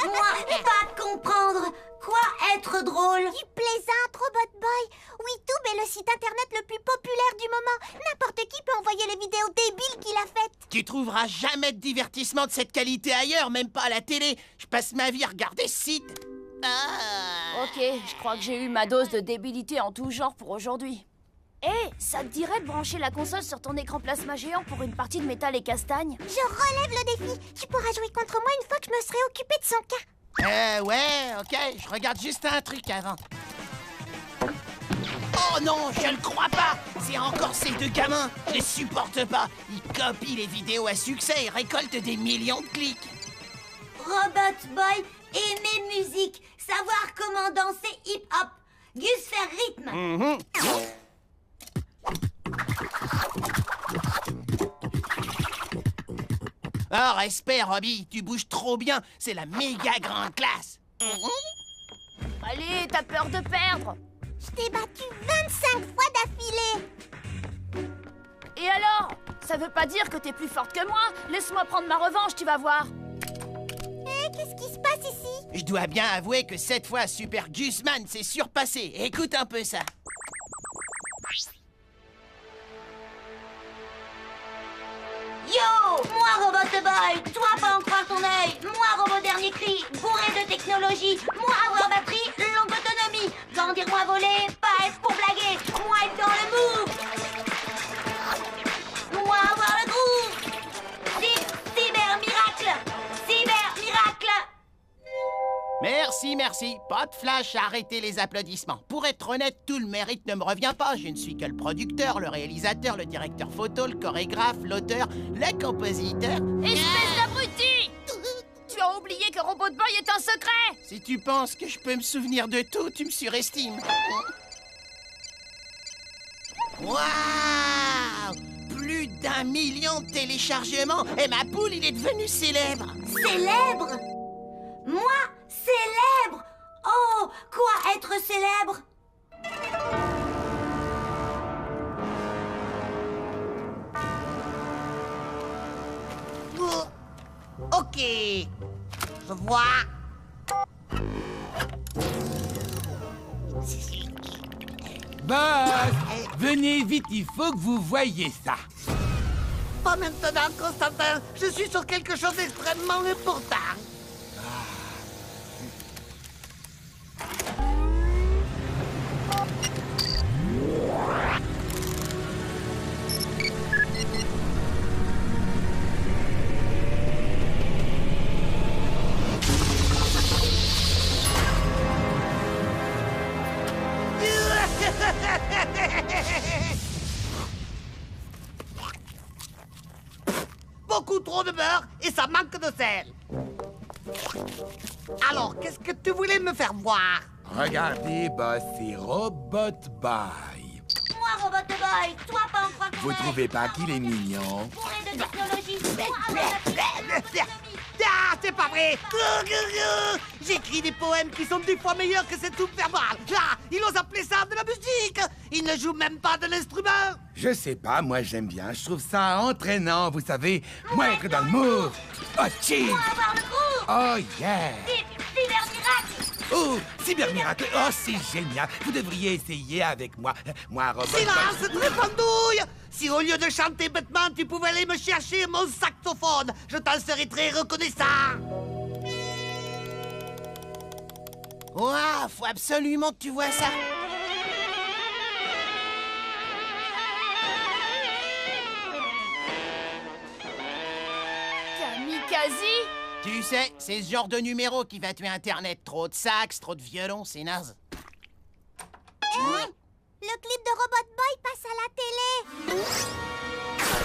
Moi, pas comprendre. Quoi être drôle? Tu plaisantes, Robot Boy. WeTube est le site internet le plus populaire du moment. N'importe qui peut envoyer les vidéos débiles qu'il a faites. Tu trouveras jamais de divertissement de cette qualité ailleurs, même pas à la télé. Je passe ma vie à regarder ce site. Ok, je crois que j'ai eu ma dose de débilité en tout genre pour aujourd'hui. Hé, ça te dirait de brancher la console sur ton écran plasma géant pour une partie de métal et castagne? Je relève le défi. Tu pourras jouer contre moi une fois que je me serai occupée de son cas. Ouais, ok, je regarde juste un truc avant. Oh non, je ne crois pas. C'est encore ces deux gamins. Je les supporte pas. Ils copient les vidéos à succès et récoltent des millions de clics. Robot Boy, aimer musique, savoir comment danser hip-hop, Gus faire rythme. Oh, respect, Robbie, tu bouges trop bien. C'est la méga grande classe. Allez, t'as peur de perdre? Je t'ai battu 25 fois d'affilée. Et alors? Ça veut pas dire que t'es plus forte que moi? Laisse-moi prendre ma revanche, tu vas voir. Qu'est-ce qui se passe ici? Je dois bien avouer que cette fois, Super Gusman s'est surpassé. Écoute un peu ça. Yo, moi Robot Boy, toi pas en croire ton œil. Moi Robot Dernier Cri, bourré de technologie. Moi avoir batterie, longue autonomie. Grandir moins voler, pas être pour blaguer. Moi être dans le move. Moi avoir le groove. Cyber miracle. Cyber miracle. Merci. Pas de flash, arrêtez les applaudissements. Pour être honnête, tout le mérite ne me revient pas. Je ne suis que le producteur, le réalisateur, le directeur photo, le chorégraphe, l'auteur, le compositeur. Espèce d'abruti! Tu as oublié que Robot Boy est un secret! Si tu penses que je peux me souvenir de tout, tu me surestimes. Waouh! Plus d'1 million de téléchargements et ma poule, il est devenu célèbre. Célèbre? Moi, célèbre? Oh, quoi être célèbre? Ok. Je vois. Boss, venez vite, il faut que vous voyiez ça. Pas maintenant, Constantin. Je suis sur quelque chose d'extrêmement important. Beaucoup trop de beurre et ça manque de sel. Alors, qu'est-ce que tu voulais me faire voir? Regardez, boss, c'est Robot Boy. Moi Robot Boy, toi pas en croire ton Vous œil. trouvez pas qu'il est mignon? Bourré de technologie. Moi avoir batterie, Ah, c'est pas vrai! J'écris des poèmes qui sont 10 fois meilleurs que cette soupe verbale. Ah, ils osent appeler ça de la musique! Ils ne jouent même pas de l'instrument! Je sais pas, moi j'aime bien, je trouve ça entraînant, vous savez. Moi être dans le move. Oh, cheese! moi avoir le groove. Oh, yeah! Cyber miracle. Oh, Cyber Miracle! Oh, c'est génial! Vous devriez essayer avec moi. Moi, Robot Silence, Boy. trépandouille! Si au lieu de chanter bêtement, tu pouvais aller me chercher mon saxophone, je t'en serais très reconnaissant! Ouah, faut absolument que tu vois ça. Kamikaze? Tu sais, c'est ce genre de numéro qui va tuer Internet. Trop de sax, trop de violon, c'est naze. Le clip de Robot Boy passe à la télé.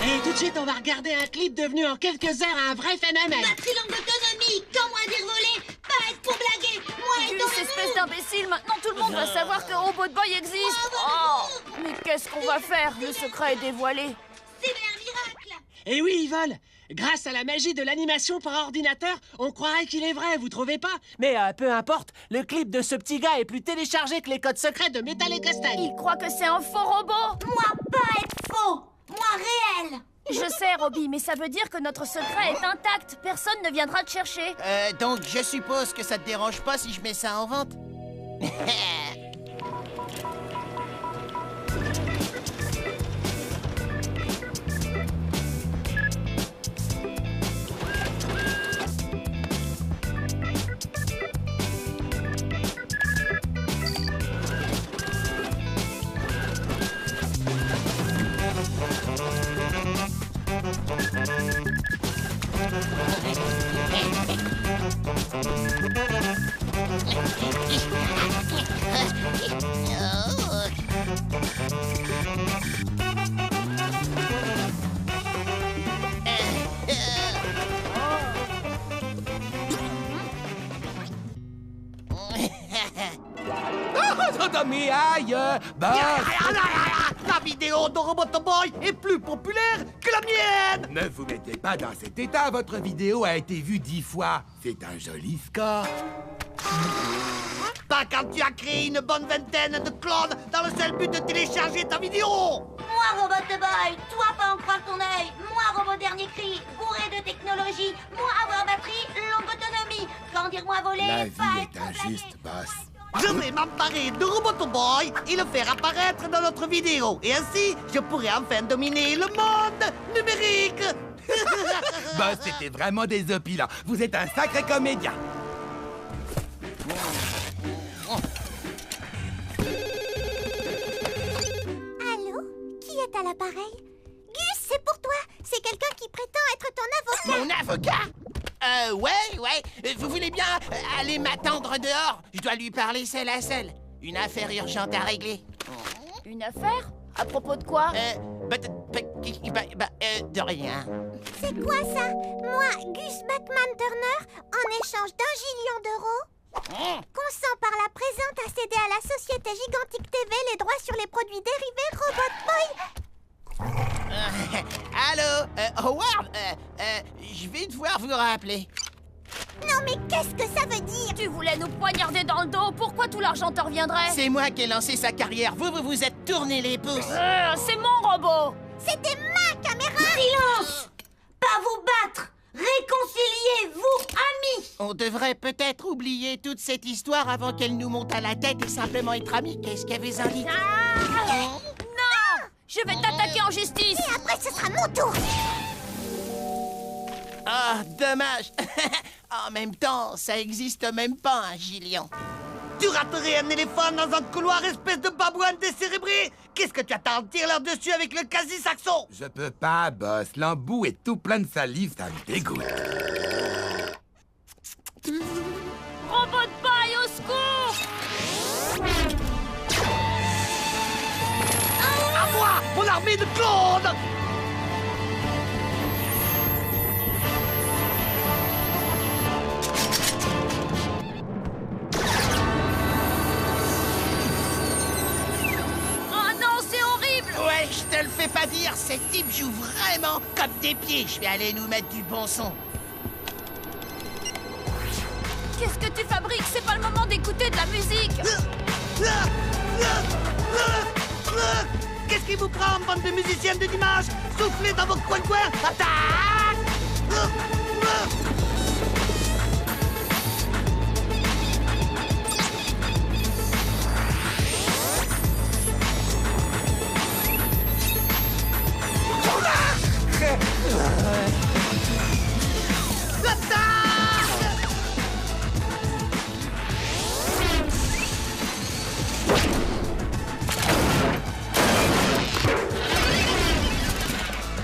Et tout de suite, on va regarder un clip devenu en quelques heures un vrai phénomène. Batterie longue autonomie. Quand moi dire voler, pas être pour blaguer. Moi être dans Cette le espèce move. d'imbécile, maintenant tout le monde va savoir que Robot Boy existe. Oh, mais qu'est-ce qu'on va faire? Le secret est dévoilé. Cyber miracle. Et oui, ils volent. Grâce à la magie de l'animation par ordinateur, on croirait qu'il est vrai, vous trouvez pas? Mais peu importe, le clip de ce petit gars est plus téléchargé que les codes secrets de Metal et Castagne. Il croit que c'est un faux robot. Moi, pas être faux. Moi, réel. Je sais, Robbie, mais ça veut dire que notre secret est intact. Personne ne viendra te chercher. Donc je suppose que ça te dérange pas si je mets ça en vente? Tommy, aïe! Boss! La vidéo de Robotoboy est plus populaire que la mienne! Ne vous mettez pas dans cet état, votre vidéo a été vue 10 fois. C'est un joli score. Pas quand tu as créé une bonne vingtaine de clones dans le seul but de télécharger ta vidéo! Moi, Robotoboy, toi, pas en croire ton œil. Moi, robot dernier cri, bourré de technologie. Moi, avoir batterie, longue autonomie. Grandir-moi voler, La vie pas est être injuste, boss. Je vais m'emparer de Robotoboy et le faire apparaître dans notre vidéo. Et ainsi, je pourrai enfin dominer le monde numérique! Boss, c'était vraiment désopilant. Vous êtes un sacré comédien. Allô? Qui est à l'appareil? Gus, c'est pour toi. C'est quelqu'un qui prétend être ton avocat. Mon avocat? Ouais. Vous voulez bien aller m'attendre dehors? Je dois lui parler seul à seul. Une affaire urgente à régler. Une affaire? À propos de quoi? De rien. C'est quoi ça? Moi, Gus Backman Turner, en échange d'1 gillion d'euros, consent par la présente à céder à la société Gigantic TV les droits sur les produits dérivés Robot Boy. Allô? Howard? Je vais devoir vous rappeler. Non mais qu'est-ce que ça veut dire? Tu voulais nous poignarder dans le dos. Pourquoi tout l'argent te reviendrait? C'est moi qui ai lancé sa carrière. Vous vous êtes tourné les pouces. C'est mon robot. C'était ma caméra! Silence! Pas vous battre! Réconciliez-vous, amis! On devrait peut-être oublier toute cette histoire avant qu'elle nous monte à la tête et simplement être amis. Qu'est-ce qu'elle vous en dit? Non! Je vais t'attaquer en justice. Et après ce sera mon tour! Ah, dommage. En même temps, ça existe même pas, un gillion. Tu raterais un éléphant dans un couloir, espèce de babouin décérébré! Qu'est-ce que tu attends? Tire-leur dessus avec le quasi-saxon! Je peux pas, boss. L'embout est tout plein de salive, ça me dégoûte. Robot Boy, au secours! À moi, mon armée de clones! Ouais, je te le fais pas dire, ces types jouent vraiment comme des pieds. Je vais aller nous mettre du bon son. Qu'est-ce que tu fabriques? C'est pas le moment d'écouter de la musique. Qu'est-ce qui vous prend, bande de musiciens de dimanche? Soufflez dans vos coins. Attaque!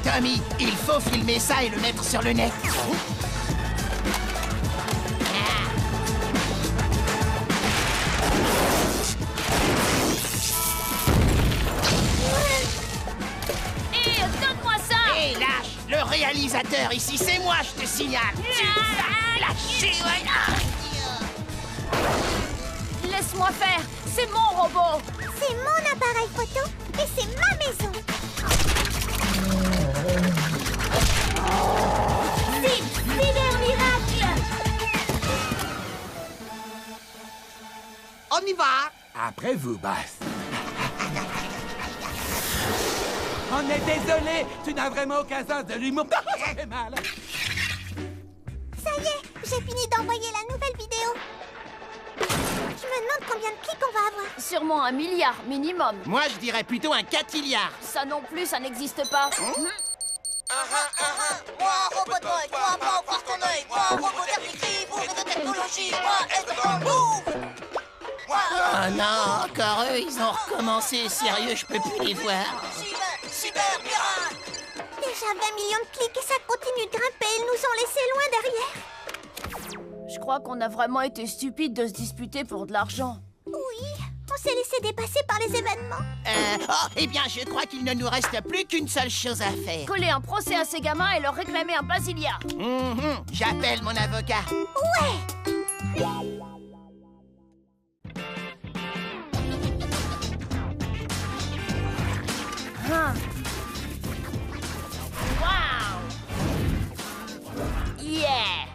Tommy, il faut filmer ça et le mettre sur le net. Et donne-moi ça. Hé, lâche! Le réalisateur ici, c'est moi, je te signale. Tu vas lâcher, Laisse-moi faire. C'est mon robot. C'est mon appareil photo et c'est ma maison! on y va. Après vous, Bass. On est désolé, tu n'as vraiment aucun sens de l'humour. Ça fait mal. Ça y est, j'ai fini d'envoyer la nouvelle vidéo. Je me demande combien de clics on va avoir. Sûrement 1 milliard, minimum. Moi, je dirais plutôt un 4 milliards. Ça non plus, ça n'existe pas. Moi, Robot Boy, toi, pas croire ton œil. Moi, robot dernier bourré de technologie. Moi, être dans le move. Oh non, encore eux, ils ont recommencé. Sérieux, je peux plus les voir. Cyber pirate. Déjà 20 millions de clics et ça continue de grimper. Ils nous ont laissés loin derrière. Je crois qu'on a vraiment été stupide de se disputer pour de l'argent. Oui, on s'est laissé dépasser par les événements. Eh bien, je crois qu'il ne nous reste plus qu'une seule chose à faire. Coller un procès à ces gamins et leur réclamer un basilia. J'appelle mon avocat. Ouais. Wow! Yeah!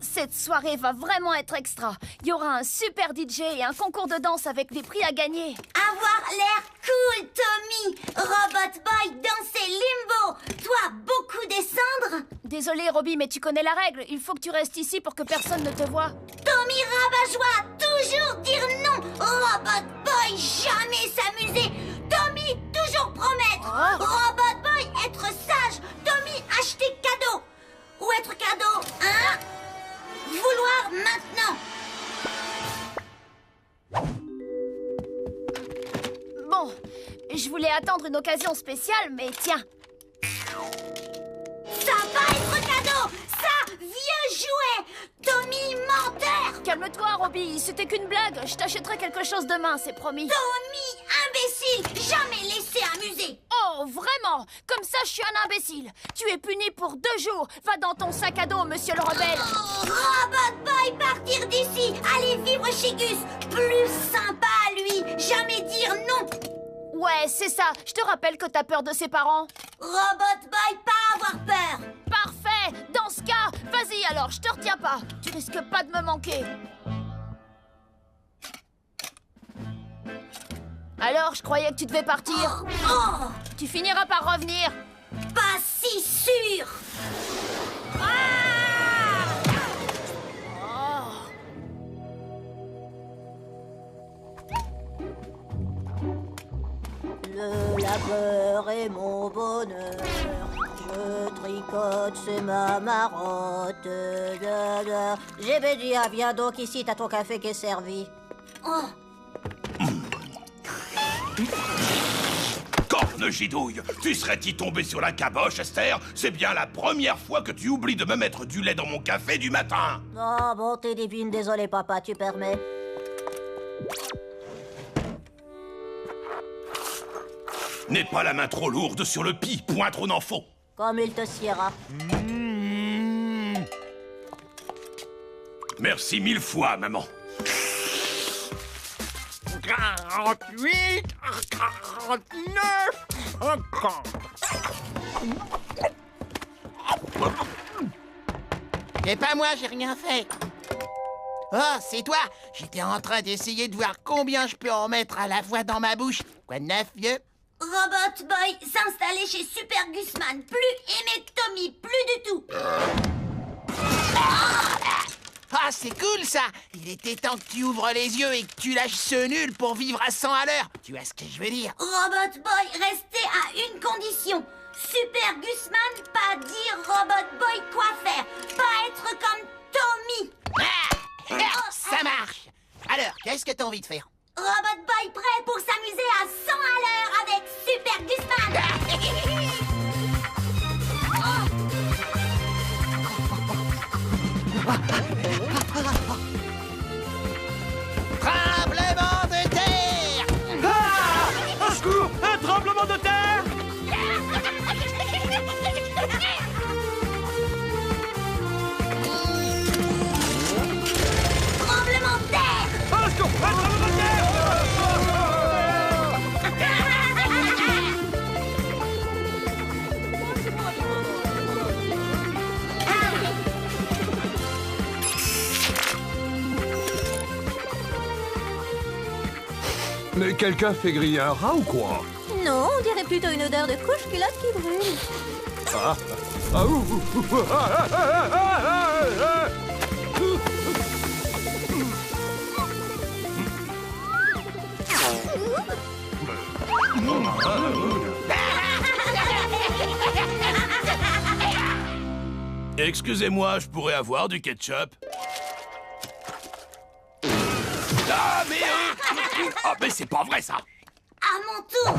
Cette soirée va vraiment être extra. Il y aura un super DJ et un concours de danse avec des prix à gagner. Avoir l'air cool, Tommy. Robot Boy danser limbo. Toi, beaucoup descendre. Désolé, Robbie, mais tu connais la règle. Il faut que tu restes ici pour que personne ne te voie. Tommy rabat-joie, toujours dire non. Robot Boy, jamais s'amuser. Tommy, toujours promettre. Oh. Robot Boy, être sage. Tommy, acheter cadeau. Ou être cadeau, hein? Vouloir maintenant. Bon, je voulais attendre une occasion spéciale, mais tiens. Ça va être cadeau. Ça, vieux jouet. Tommy, menteur. Calme-toi, Robbie. C'était qu'une blague. Je t'achèterai quelque chose demain, c'est promis. Tommy, imbécile. Jamais laissé amuser. Oh, vraiment? Comme ça, je suis un imbécile. Tu es puni pour 2 jours. Va dans ton sac à dos, monsieur le rebelle. Robot Boy, partir d'ici. Aller vivre chez Gus. Plus sympa à lui. Jamais dire non. Ouais, c'est ça. Je te rappelle que t'as peur de ses parents. Robot Boy, pas avoir peur. Parfait. Dans ce cas, vas-y alors, je te retiens pas. Tu risques pas de me manquer. Alors, je croyais que tu devais partir. Oh, Tu finiras par revenir. pas si sûr. Le labeur est mon bonheur. Je tricote, c'est ma marotte. J'ai dit, viens donc ici, t'as ton café qui est servi. Oh. Corne gidouille, tu serais-y tombé sur la caboche, Esther? C'est bien la première fois que tu oublies de me mettre du lait dans mon café du matin. Oh, bonté divine, désolé papa, tu permets. N'aie pas la main trop lourde sur le pis, point trop n'en faut. Comme il te siera. Merci 1000 fois, maman. 48, 49, 50. C'est pas moi, j'ai rien fait. Oh, c'est toi. J'étais en train d'essayer de voir combien je peux en mettre à la fois dans ma bouche. Quoi de neuf, vieux? Robot Boy s'installer chez Super Gusman. Plus émectomie, plus du tout. Ah, c'est cool, ça. Il était temps que tu ouvres les yeux et que tu lâches ce nul pour vivre à 100 à l'heure. Tu vois ce que je veux dire? Robot Boy, restez à une condition. Super Gusman, pas dire Robot Boy quoi faire. Pas être comme Tommy. Ça marche. Alors, qu'est-ce que t'as envie de faire? Robot Boy prêt pour s'amuser à 100 à l'heure avec Super Gusman. Tremblement de terre! Ah! Au secours! Un tremblement de terre! Tremblement de terre. Au secours! Un tremblement de terre! Mais quelqu'un fait griller un rat ou quoi? Non, on dirait plutôt une odeur de couche-culotte qui brûle. Ah. Ah, ouh, ouh, ouh, ah, ah, ah, ah, ah, ah. Excusez-moi, je pourrais avoir du ketchup? Ah, mais... Ah, mais c'est pas vrai, ça! À mon tour.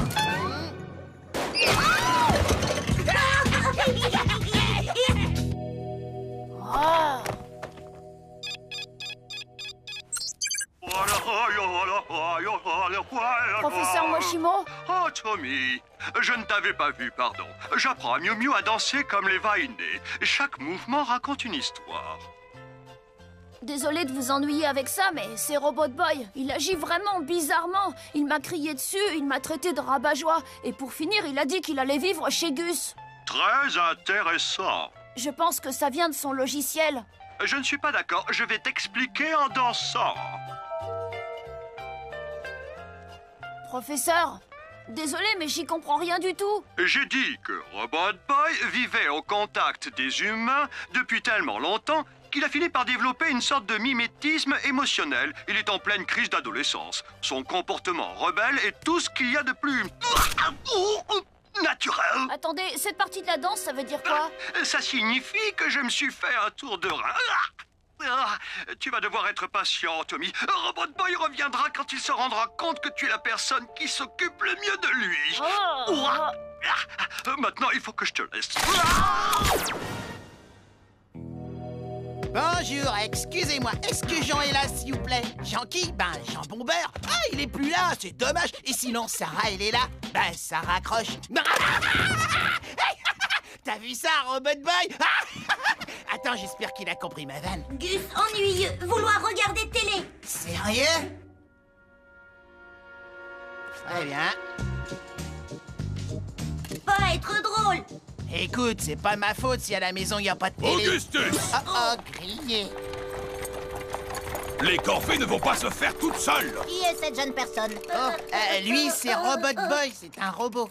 Ah. Professeur Moshimo? Oh, Tommy, je ne t'avais pas vu, pardon. J'apprends à Miu Miu à danser comme les va innés. Chaque mouvement raconte une histoire. Désolé de vous ennuyer avec ça, mais c'est Robot Boy. Il agit vraiment bizarrement. Il m'a crié dessus, il m'a traité de rabat-joie. Et pour finir, il a dit qu'il allait vivre chez Gus. Très intéressant. Je pense que ça vient de son logiciel. Je ne suis pas d'accord. Je vais t'expliquer en dansant. Professeur, désolé, mais j'y comprends rien du tout. J'ai dit que Robot Boy vivait au contact des humains depuis tellement longtemps qu'il a fini par développer une sorte de mimétisme émotionnel. Il est en pleine crise d'adolescence. Son comportement rebelle est tout ce qu'il y a de plus... naturel. Attendez, cette partie de la danse, ça veut dire quoi? Ça signifie que je me suis fait un tour de rein. Tu vas devoir être patient, Tommy. Robot Boy reviendra quand il se rendra compte que tu es la personne qui s'occupe le mieux de lui. Maintenant, il faut que je te laisse. Bonjour, excusez-moi, est-ce que Jean est là, s'il vous plaît? Jean qui? Ben, Jean Bombeur. Ah, il est plus là, c'est dommage. Et sinon, Sarah, elle est là? Ben, ça raccroche. T'as vu ça, Robot Boy? Attends, j'espère qu'il a compris ma vanne. Gus, ennuyeux, vouloir regarder télé. Sérieux? Très bien. Pas être drôle. Écoute, c'est pas ma faute si à la maison il n'y a pas de télé. Augustus! Oh, grillé. Les corvées ne vont pas se faire toutes seules! Qui est cette jeune personne? Lui, c'est Robot Boy, c'est un robot.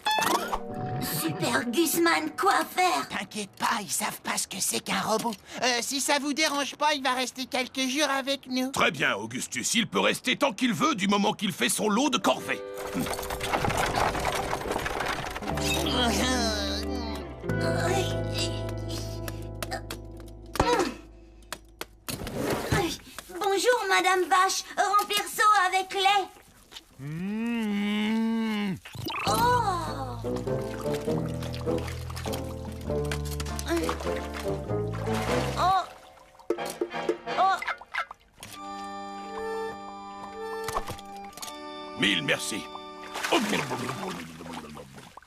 Super Gusman, quoi faire? T'inquiète pas, ils savent pas ce que c'est qu'un robot. Si ça vous dérange pas, il va rester quelques jours avec nous. Très bien, Augustus. Il peut rester tant qu'il veut du moment qu'il fait son lot de corvées. Bonjour, Madame Vache. Remplir seau avec lait. Oh! Oh! Oh! Mille merci.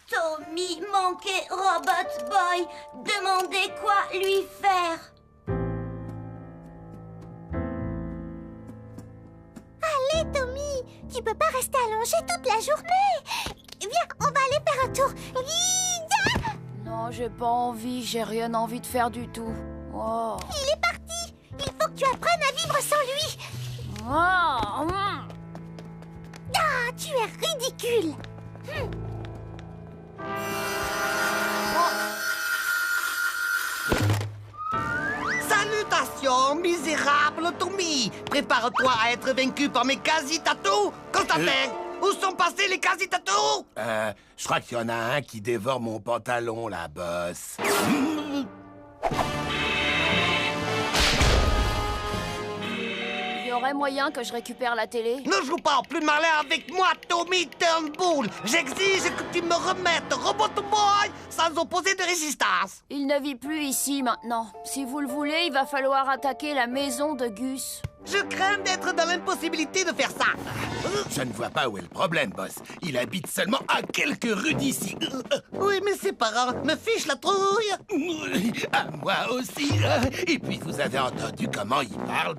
Tommy manquait Robot Boy. Demandez quoi lui faire. Allez, Tommy, tu peux pas rester allongé toute la journée. Viens, on va aller faire un tour. Viens. Non, j'ai pas envie, j'ai rien envie de faire du tout. Oh. Il est parti. Il faut que tu apprennes à vivre sans lui. Ah, Ah, tu es ridicule. Salutations, misérable Tommy. Prépare-toi à être vaincu par mes quasi-tatous. Constantin, où sont passés les quasi-tatous? Je crois qu'il y en a un qui dévore mon pantalon, la bosse. il y aurait moyen que je récupère la télé? Ne joue pas plus malin avec moi, Tommy Turnbull. J'exige que tu me remettes Robot Boy sans opposer de résistance. Il ne vit plus ici maintenant. Si vous le voulez, il va falloir attaquer la maison de Gus. Je crains d'être dans l'impossibilité de faire ça. Je ne vois pas où est le problème, boss. Il habite seulement à quelques rues d'ici. Oui, mais ses parents me fichent la trouille. À moi aussi. Et puis, vous avez entendu comment il parle.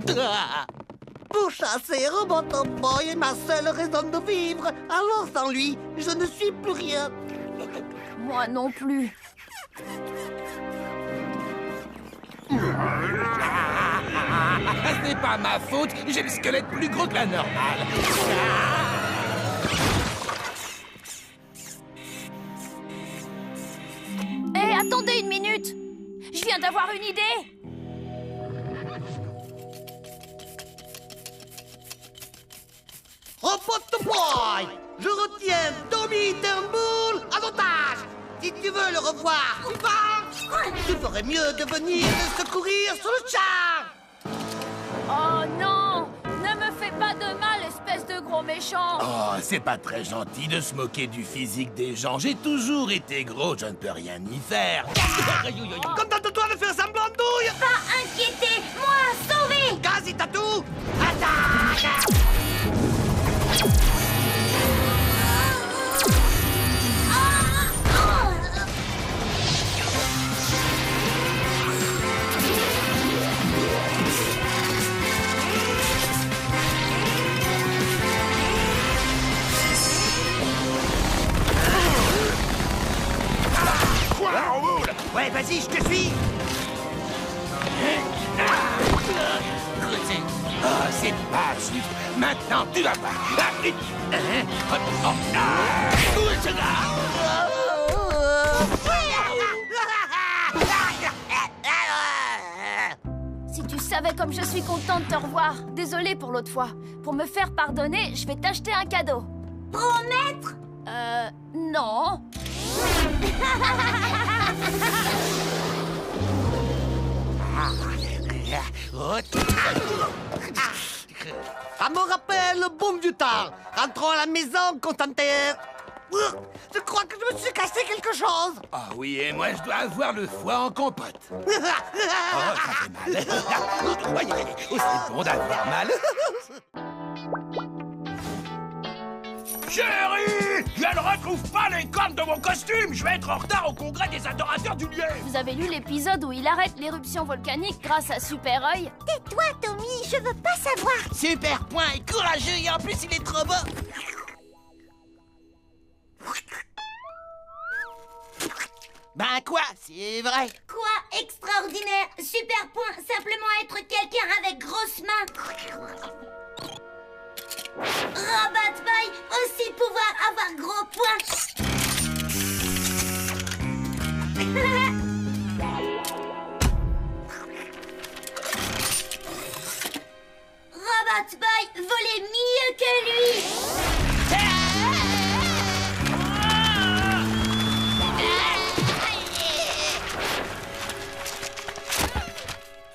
Pour chasser Robot Boy est ma seule raison de vivre. Alors sans lui, je ne suis plus rien. Moi non plus. C'est pas ma faute, j'ai le squelette plus gros que la normale. Hé, attendez une minute! Je viens d'avoir une idée! Robot Boy, je retiens Tommy Turnbull en otage. Si tu veux le revoir, tu ferais mieux de venir le secourir sur le char. Oh non! Ne me fais pas de mal, espèce de gros méchant! Oh, c'est pas très gentil de se moquer du physique des gens. J'ai toujours été gros, je ne peux rien y faire. Contente-toi de faire semblant de douille. Pas inquiété, moi sauvé! Gazi Tatou, attaque! Ouais, vas-y, je te suis. Ah, c'est pas juste. Maintenant, tu vas voir. Si tu savais comme je suis contente de te revoir. Désolée pour l'autre fois. Pour me faire pardonner, je vais t'acheter un cadeau. Promettre? Non. Ça me rappelle le boom du temps. Rentrons à la maison, Constantin. Je crois que je me suis cassé quelque chose. Ah oui, et moi, je dois avoir le foie en compote. Oh, ça fait mal. Oh, c'est bon d'avoir mal. Chérie, je ne retrouve pas les cornes de mon costume. Je vais être en retard au congrès des adorateurs du lien. Vous avez lu l'épisode où il arrête l'éruption volcanique grâce à Super Œil? Tais-toi, Tommy, je veux pas savoir. Super point et courageux et en plus il est trop beau. Ben quoi, c'est vrai. Quoi extraordinaire! Super point, simplement être quelqu'un avec grosses mains. Robot Boy, aussi pouvoir avoir gros poings. Robot Boy volait mieux que lui.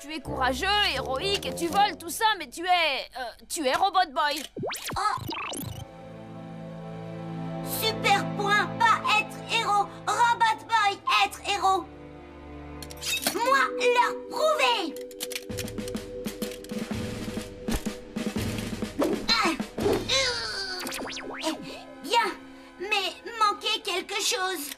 Tu es courageux, héroïque et tu voles tout ça, mais tu es Robot Boy. Oh. Super point, pas être héros. Robot Boy, être héros. Moi, leur prouver. Bien, mais manquait quelque chose.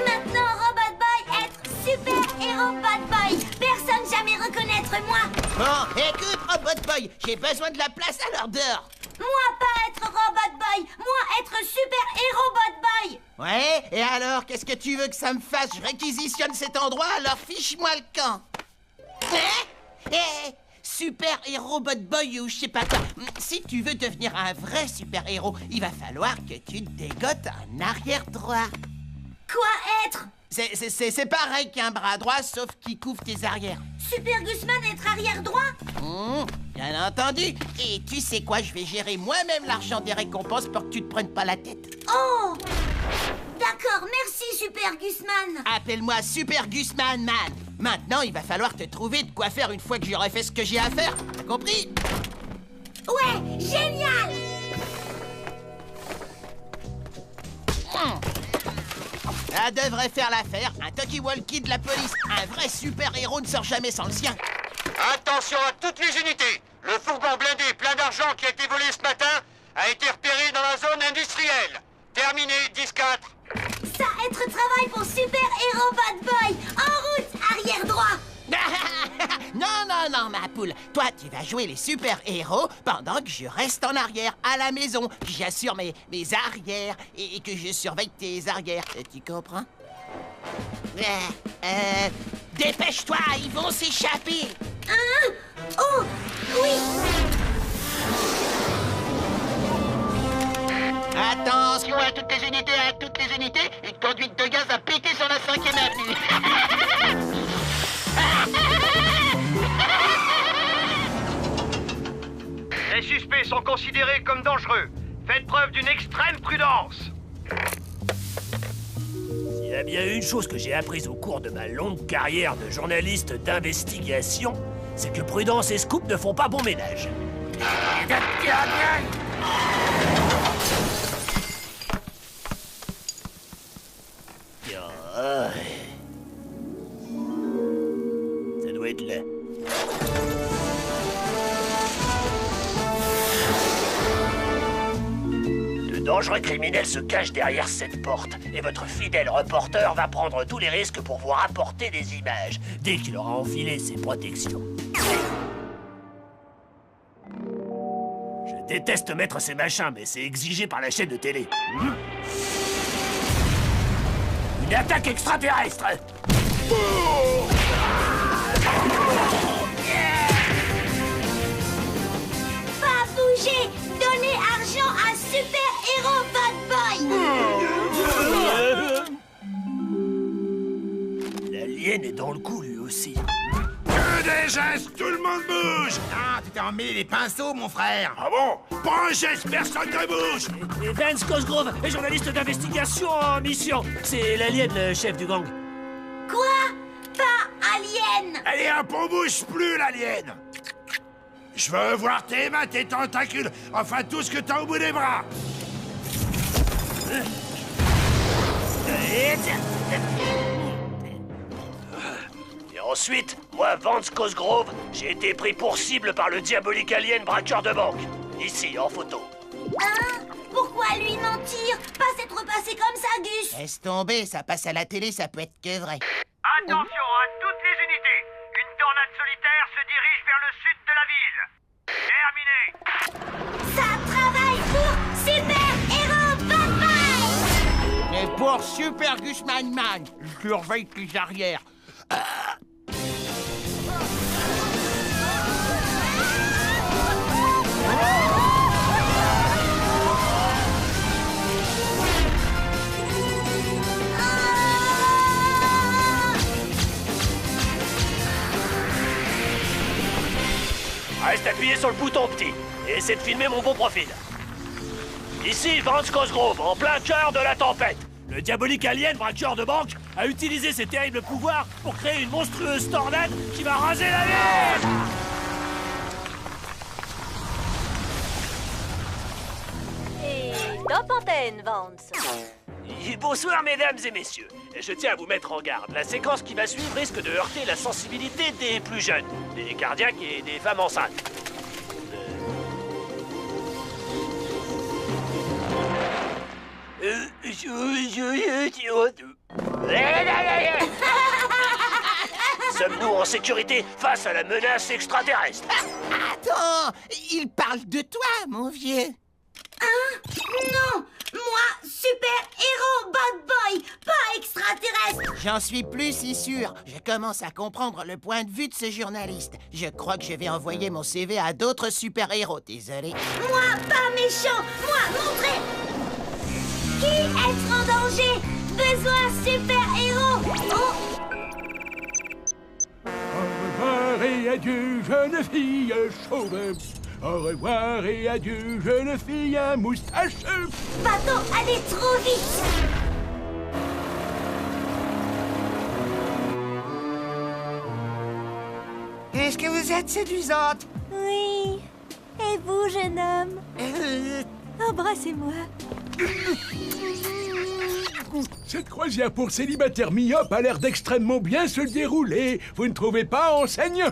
Maintenant, Robot Boy, être super héros Bad Boy. Personne jamais reconnaître moi. Bon, écoute, Robot Boy, j'ai besoin de la place alors dehors. Moi, pas être Robot Boy. Moi, être super héros Bad Boy. Ouais, et alors, qu'est-ce que tu veux que ça me fasse? Je réquisitionne cet endroit, alors fiche-moi le camp. Hein? Super héros Bad Boy ou je sais pas quoi. Si tu veux devenir un vrai super héros, il va falloir que tu te dégotes un arrière droit. Quoi être? C'est pareil qu'un bras droit, sauf qu'il couvre tes arrières. Super Gusman être arrière droit? Bien entendu. Et tu sais quoi, je vais gérer moi-même l'argent des récompenses pour que tu te prennes pas la tête. Oh! D'accord, merci Super Gusman. Appelle-moi Super Gusman Man. Maintenant, il va falloir te trouver de quoi faire une fois que j'aurai fait ce que j'ai à faire. T'as compris? Ouais, génial! Ça devrait faire l'affaire. Un talkie-walkie de la police. Un vrai super-héros ne sort jamais sans le sien. Attention à toutes les unités. Le fourgon blindé plein d'argent qui a été volé ce matin a été repéré dans la zone industrielle. Terminé, 10-4. Ça être travail pour Super Héros Bad Boy. En route, arrière droit. Non, ma poule. Toi, tu vas jouer les super-héros pendant que je reste en arrière, à la maison. J'assure mes arrières et que je surveille tes arrières. Tu comprends? Dépêche-toi, ils vont s'échapper. Hein? Oh, oui. Attention à toutes les unités, une conduite de gaz a pété sur la 5e avenue. Les suspects sont considérés comme dangereux. Faites preuve d'une extrême prudence. S'il y a bien une chose que j'ai apprise au cours de ma longue carrière de journaliste d'investigation, c'est que Prudence et Scoop ne font pas bon ménage. Ça doit être là. De dangereux criminels se cachent derrière cette porte, et votre fidèle reporter va prendre tous les risques pour vous rapporter des images, dès qu'il aura enfilé ses protections. Je déteste mettre ces machins, mais c'est exigé par la chaîne de télé. Une attaque extraterrestre! Pas bouger. Donnez argent à super-héros Bad Boy. L'alien est dans le coup, lui aussi. Que des gestes, tout le monde bouge. Ah, tu t'es emmêlé les pinceaux, mon frère. Ah bon? Pas un geste, personne ne bouge. Et Vance Cosgrove est journaliste d'investigation en mission. C'est l'alien, le chef du gang. Quoi? Pas alien. Allez hop, on bouge plus, l'alien. Je veux voir tes mains, tes tentacules, enfin tout ce que t'as au bout des bras. Et ensuite, moi, Vance Cosgrove, j'ai été pris pour cible par le diabolique alien braqueur de banque. Ici, en photo. Hein? Pourquoi lui mentir? Pas s'être passé comme ça, Gus. Laisse tomber, ça passe à la télé, ça peut être que vrai. Attention à toutes les unités. Une tornade solitaire se dirige vers le sud de la ville. Terminé. Ça travaille pour super-héros Bad Boy. Mais pour Super Gusman Man, je surveille les arrières. Reste appuyé sur le bouton, petit, et essaie de filmer mon bon profil. Ici, Vance Cosgrove, en plein cœur de la tempête. Le diabolique alien braqueur de banque a utilisé ses terribles pouvoirs pour créer une monstrueuse tornade qui va raser la ville. Et top antenne, Vance. Et bonsoir, mesdames et messieurs. Je tiens à vous mettre en garde. La séquence qui va suivre risque de heurter la sensibilité des plus jeunes, des cardiaques et des femmes enceintes. Sommes-nous en sécurité face à la menace extraterrestre? Attends, il parle de toi, mon vieux. Hein? Non! Moi, super-héros Bad Boy, pas extraterrestre! J'en suis plus si sûr. Je commence à comprendre le point de vue de ce journaliste. Je crois que je vais envoyer mon CV à d'autres super-héros, désolé. Moi, pas méchant! Moi, montrez! Qui est en danger? Besoin super-héros! Oh! Au revoir et adieu, jeune fille chauve. Au revoir et adieu, jeune fille à moustache. Bateau, allez trop vite! Est-ce que vous êtes séduisante? Oui. Et vous, jeune homme? Embrassez-moi. Cette croisière pour célibataires myopes a l'air d'extrêmement bien se dérouler. Vous ne trouvez pas, enseigne?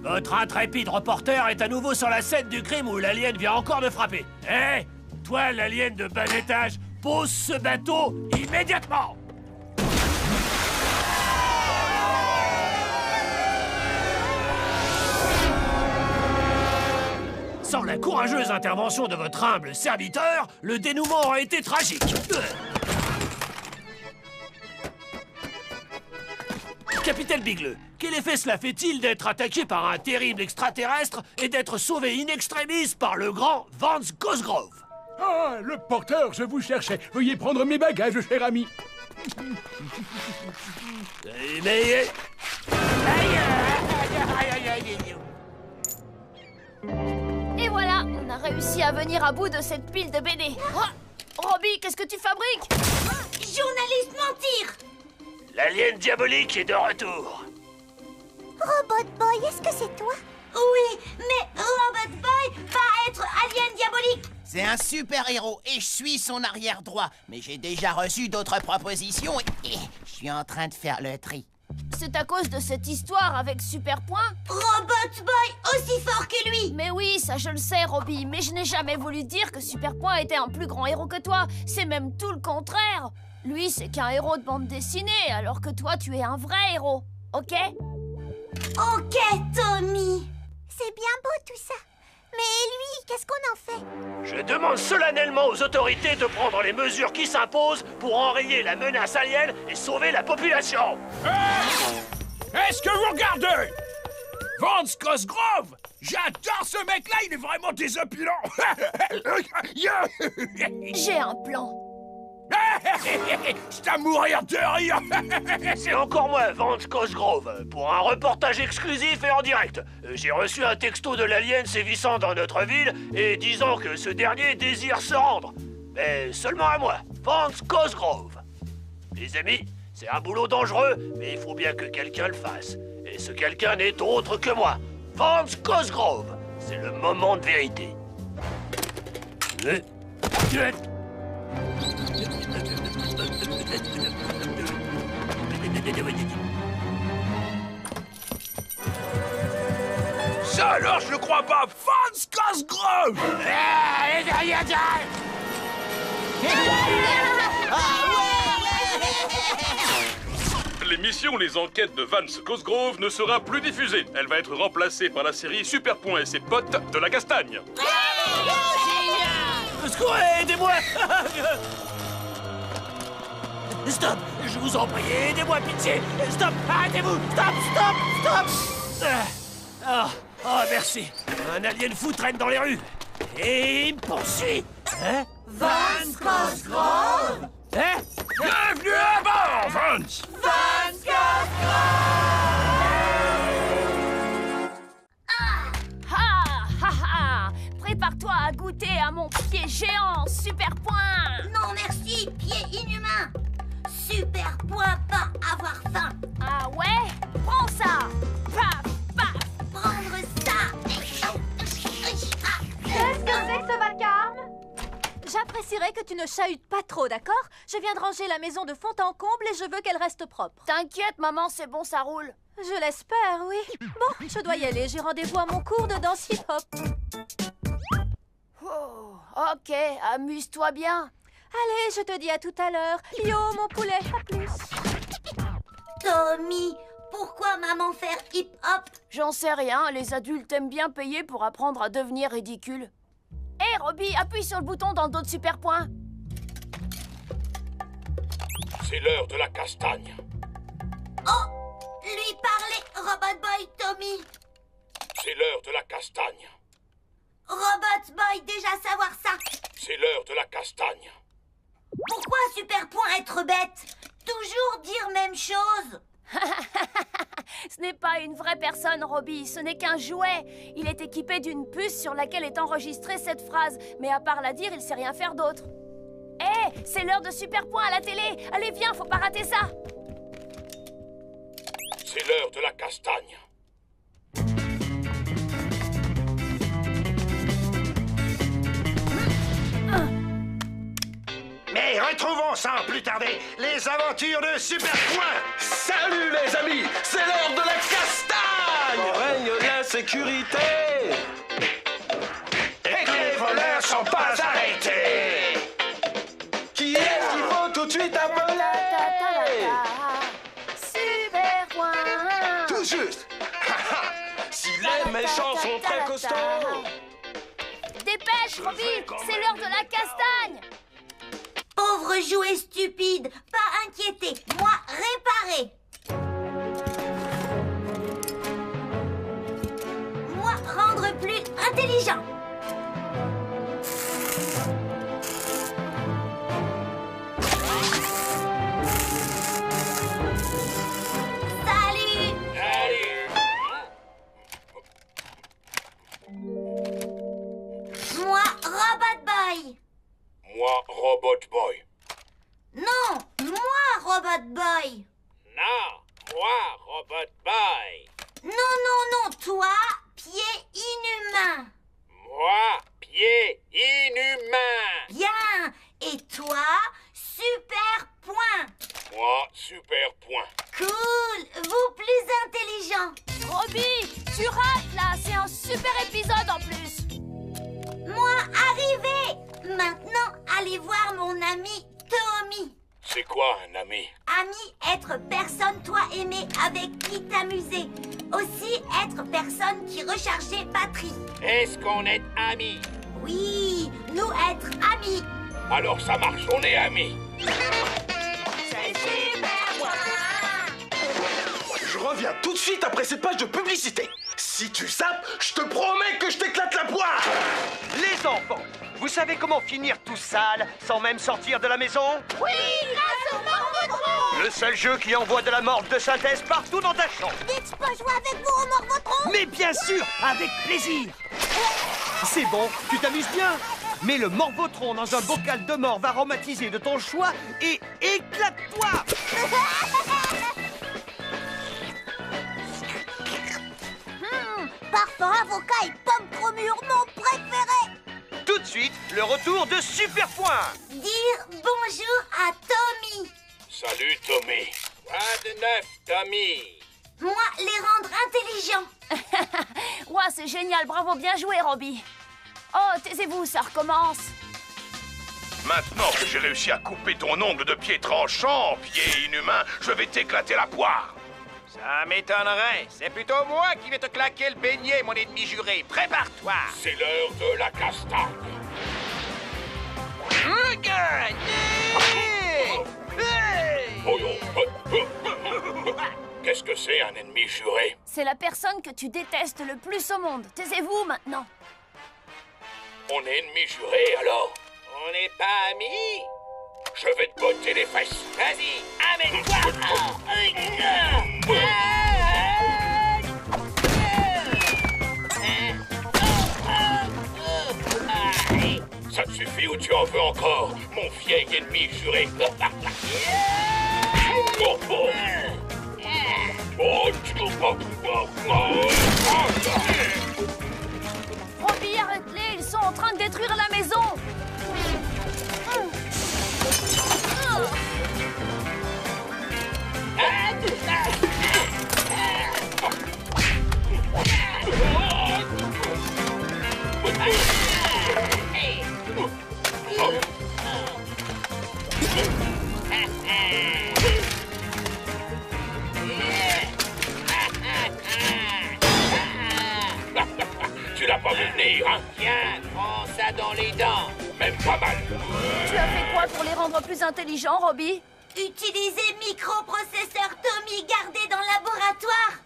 Votre intrépide reporter est à nouveau sur la scène du crime où l'alien vient encore de frapper. Hé, toi, l'alien de bas étage, pose ce bateau immédiatement! Sans la courageuse intervention de votre humble serviteur, le dénouement aurait été tragique. Capitaine Bigleux, quel effet cela fait-il d'être attaqué par un terrible extraterrestre et d'être sauvé in extremis par le grand Vance Cosgrove? Ah, le porteur, je vous cherchais. Veuillez prendre mes bagages, cher ami. Mais... Et voilà, on a réussi à venir à bout de cette pile de BD. Oh, Robbie, qu'est-ce que tu fabriques? Journaliste mentir! L'alien diabolique est de retour. Robot Boy, est-ce que c'est toi? Oui, mais Robot Boy va être alien diabolique! C'est un super-héros et je suis son arrière droit. Mais j'ai déjà reçu d'autres propositions et je suis en train de faire le tri. C'est à cause de cette histoire avec Superpoint? Robot Boy aussi fort que lui! Mais oui, ça je le sais, Robbie, mais je n'ai jamais voulu dire que Superpoint était un plus grand héros que toi. C'est même tout le contraire. Lui, c'est qu'un héros de bande dessinée, alors que toi, tu es un vrai héros. Ok? Ok, Tommy! C'est bien beau tout ça. Mais lui, qu'est-ce qu'on en fait? Je demande solennellement aux autorités de prendre les mesures qui s'imposent pour enrayer la menace alien et sauver la population. Est-ce que vous regardez? Vance Cosgrove! J'adore ce mec-là, il est vraiment désopilant. J'ai un plan. C'est à mourir de rire. C'est encore moi, Vance Cosgrove, pour un reportage exclusif et en direct. J'ai reçu un texto de l'alien sévissant dans notre ville et disant que ce dernier désire se rendre. Mais seulement à moi, Vance Cosgrove. Les amis, c'est un boulot dangereux, mais il faut bien que quelqu'un le fasse. Et ce quelqu'un n'est autre que moi, Vance Cosgrove. C'est le moment de vérité. Ça alors, je le crois pas. Vance Cosgrove! L'émission Les Enquêtes de Vance Cosgrove ne sera plus diffusée. Elle va être remplacée par la série Superpoint et ses potes de la castagne. Secours, aidez-moi! Stop! Je vous en prie, aidez-moi, pitié! Stop! Arrêtez-vous! Stop! Oh, merci! Un alien fou traîne dans les rues! Et il me poursuit! Hein? Vance Cosgrove! Hein? Bienvenue à bord, Vance! Vance Cosgrove! Prépare-toi à goûter à mon pied géant, Superpoint! Non merci, pied inhumain! Superpoint pas avoir faim! Ah ouais? Prends ça! Paf, paf! Prendre ça! Qu'est-ce que c'est que ce vacarme? J'apprécierais que tu ne chahutes pas trop, d'accord? Je viens de ranger la maison de fond en comble et je veux qu'elle reste propre. T'inquiète, maman, c'est bon, ça roule. Je l'espère, oui. Bon, je dois y aller, j'ai rendez-vous à mon cours de danse hip-hop. Oh, ok, amuse-toi bien. Allez, je te dis à tout à l'heure. Yo, mon poulet, à plus. Tommy, pourquoi maman faire hip-hop? J'en sais rien, les adultes aiment bien payer pour apprendre à devenir ridicule. Hé, Robbie, appuie sur le bouton dans le dos de Superpoint. C'est l'heure de la castagne. Oh, lui parler, Robot Boy, Tommy. C'est l'heure de la castagne. Robot Boy, déjà savoir ça. C'est l'heure de la castagne. Pourquoi Superpoint être bête? Toujours dire même chose. Ce n'est pas une vraie personne, Robbie, ce n'est qu'un jouet. Il est équipé d'une puce sur laquelle est enregistrée cette phrase. Mais à part la dire, il sait rien faire d'autre. Hé, c'est l'heure de Superpoint à la télé. Allez, viens, faut pas rater ça. C'est l'heure de la castagne. Mais retrouvons sans plus tarder les aventures de Superpoint. Salut les amis, c'est l'heure de la castagne. Règne la sécurité Et que les voleurs sont pas arrêtés. Qui est-ce qu'il faut tout de suite appeler? Superpoint. Tout juste. Si les méchants sont très costauds, Dépêche, Robbie, c'est l'heure de la castagne. Pauvre jouet stupide, pas inquiété, moi réparer. Moi rendre plus intelligent. Salut. Moi Robot Boy. Moi, Robot Boy. Non, moi Robot Boy. Non, moi, Robot Boy. Non, non, non, toi, pied inhumain. Moi, pied inhumain. Bien. Et toi, super point. Moi, super point. Cool, vous plus intelligent. Robbie, tu rates là, c'est un super épisode en plus. Moi, arrivé. Maintenant, allez voir mon ami Tommy. C'est quoi un ami? Ami, être personne toi aimé avec qui t'amuser. Aussi être personne qui rechargeait batterie. Est-ce qu'on est amis? Oui, nous être amis. Alors ça marche, on est amis. C'est super point. Je reviens tout de suite après cette page de publicité. Si tu zappes, je te promets que je t'éclate la poire. Les enfants, vous savez comment finir tout sale sans même sortir de la maison? Oui, grâce au Morvotron. Le seul jeu qui envoie de la morve de synthèse partout dans ta chambre. Dites, je peux jouer avec vous au Morvotron? Mais bien sûr, avec plaisir. C'est bon, tu t'amuses bien. Mets le Morvotron dans un bocal de morve aromatisé de ton choix et éclate-toi. Parfum, avocat et pomme chromure, mon préféré. Tout de suite, le retour de Super Point. Dire bonjour à Tommy. Salut, Tommy. Quoi de neuf, Tommy? Moi, les rendre intelligents. Ouais, c'est génial, bravo, bien joué, Robbie. Oh, taisez-vous, ça recommence. Maintenant que j'ai réussi à couper ton ongle de pied tranchant, pied inhumain, je vais t'éclater la poire. Ça m'étonnerait. C'est plutôt moi qui vais te claquer le beignet, mon ennemi juré. Prépare-toi. C'est l'heure de la castagne. Qu'est-ce que c'est un ennemi juré? C'est la personne que tu détestes le plus au monde. Taisez-vous maintenant. On est ennemi juré alors? On n'est pas amis? Je vais te botter les fesses. Vas-y, amène-toi. Ça te suffit ou tu en veux encore, mon vieil ennemi juré? Robbie, arrête-les, ils sont en train de détruire la maison. Tu l'as pas vu venir, hein? Tiens, prends ça dans les dents. Même pas mal. Tu as fait quoi pour les rendre plus intelligents, Robbie? Utiliser microprocesseur Tommy gardé dans le laboratoire.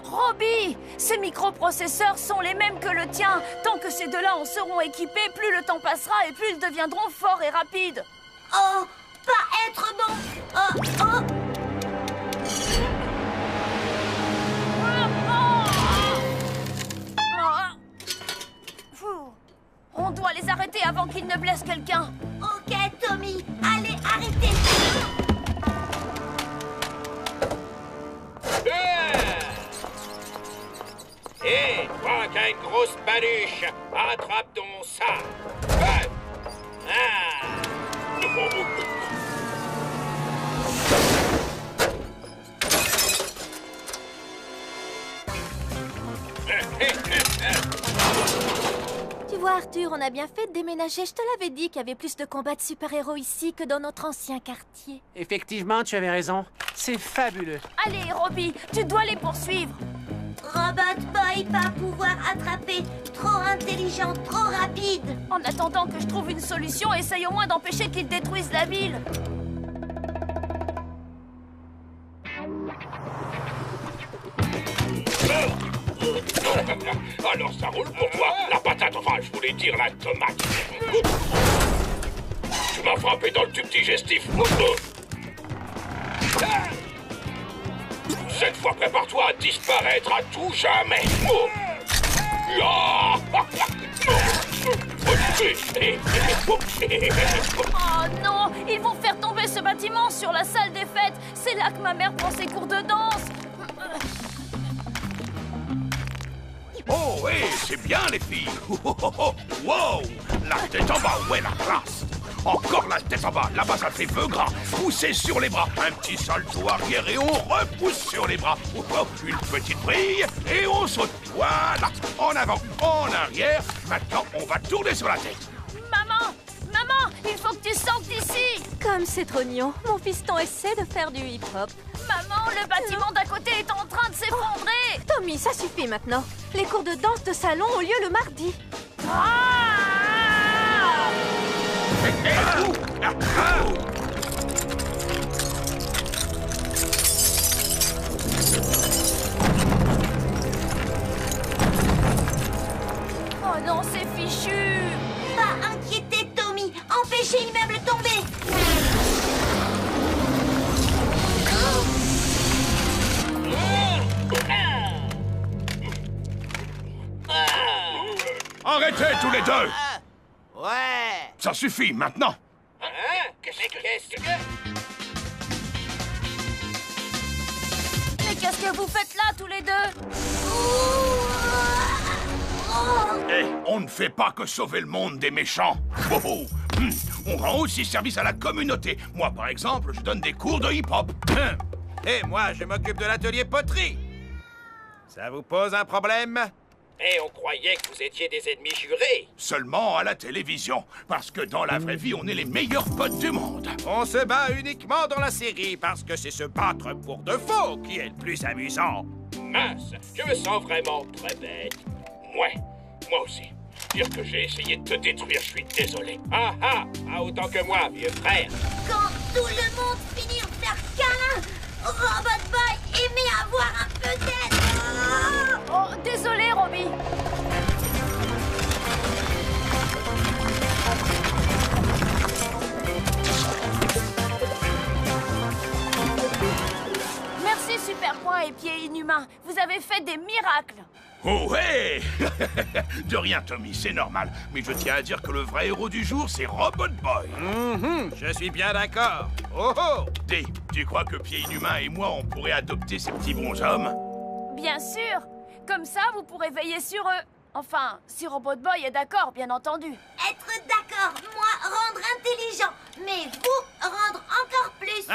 Robbie, ces microprocesseurs sont les mêmes que le tien. Tant que ces deux-là en seront équipés, plus le temps passera et plus ils deviendront forts et rapides. Oh, pas être bon. Oh, oh. On doit les arrêter avant qu'ils ne blessent quelqu'un. Ok, Tommy, allez, arrêtez. Hé, toi qui as une grosse baluche, attrape ton sac. Tu vois, Arthur, on a bien fait de déménager. Je te l'avais dit qu'il y avait plus de combats de super-héros ici que dans notre ancien quartier. Effectivement, tu avais raison. C'est fabuleux. Allez, Robbie, tu dois les poursuivre. Robot Boy va pouvoir attraper. Trop intelligent, trop rapide. En attendant que je trouve une solution, essaye au moins d'empêcher qu'ils détruisent la ville. Alors ça roule pour toi, la patate, enfin je voulais dire la tomate. Tu m'as frappé dans le tube digestif. Cette fois, prépare-toi à disparaître à tout jamais. Oh non, ils vont faire tomber ce bâtiment sur la salle des fêtes. C'est là que ma mère prend ses cours de danse. Oh, oui, c'est bien les filles. Wow, la tête en bas, ouais, la classe. Encore la tête en bas, là-bas ça fait peu gras. Poussez sur les bras, un petit salto arrière et on repousse sur les bras. Une petite brille et on saute. Voilà, en avant, en arrière. Maintenant, on va tourner sur la tête. Maman, il faut que tu sortes d'ici. Comme c'est trop mignon, mon fiston essaie de faire du hip-hop. Maman, le bâtiment d'à côté est en train de s'effondrer. Tommy, ça suffit maintenant. Les cours de danse de salon ont lieu le mardi. Oh non, c'est fichu. Pas inquiéter, Tommy. Empêchez l'immeuble de tomber. Arrêtez tous les deux. Ouais. Ça suffit maintenant. Mais qu'est-ce que vous faites là, tous les deux? Eh, on ne fait pas que sauver le monde des méchants. On rend aussi service à la communauté. Moi, par exemple, je donne des cours de hip-hop. Et moi, je m'occupe de l'atelier poterie. Ça vous pose un problème? Et on croyait que vous étiez des ennemis jurés. Seulement à la télévision, parce que dans la vraie vie, on est les meilleurs potes du monde. On se bat uniquement dans la série, parce que c'est se battre pour de faux qui est le plus amusant. Mince, je me sens vraiment très bête. Ouais, moi aussi. Dire que j'ai essayé de te détruire, je suis désolé. Ah, pas autant que moi, vieux frère. Quand tout le monde finit de faire câlin, Robot Boy aimait avoir un peu d'aide. Oh, désolé, Robbie. Merci, Super Point et Pieds Inhumains. Vous avez fait des miracles. Oh ouais. De rien, Tommy, c'est normal. Mais je tiens à dire que le vrai héros du jour, c'est Robot Boy. Je suis bien d'accord. Oh oh. Dis, tu crois que Pieds Inhumains et moi, on pourrait adopter ces petits bonshommes? Bien sûr. Comme ça, vous pourrez veiller sur eux. Enfin, si Robot Boy est d'accord, bien entendu. Être d'accord, moi, rendre intelligent. Mais vous, rendre encore plus.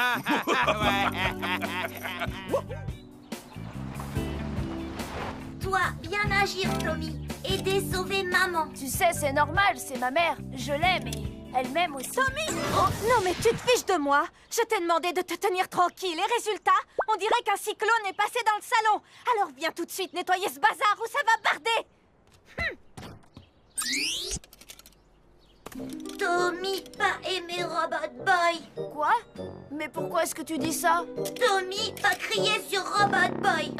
Toi, bien agir, Tommy. Aider, sauver maman. Tu sais, c'est normal, c'est ma mère. Je l'aime et elle m'aime aussi. Tommy! Oh, non, mais tu te fiches de moi. Je t'ai demandé de te tenir tranquille. Et résultat, on dirait qu'un cyclone est passé dans le salon. Alors viens tout de suite nettoyer ce bazar ou ça va barder. Tommy pas aimé Robot Boy. Quoi? Mais pourquoi est-ce que tu dis ça? Tommy pas crier sur Robot Boy.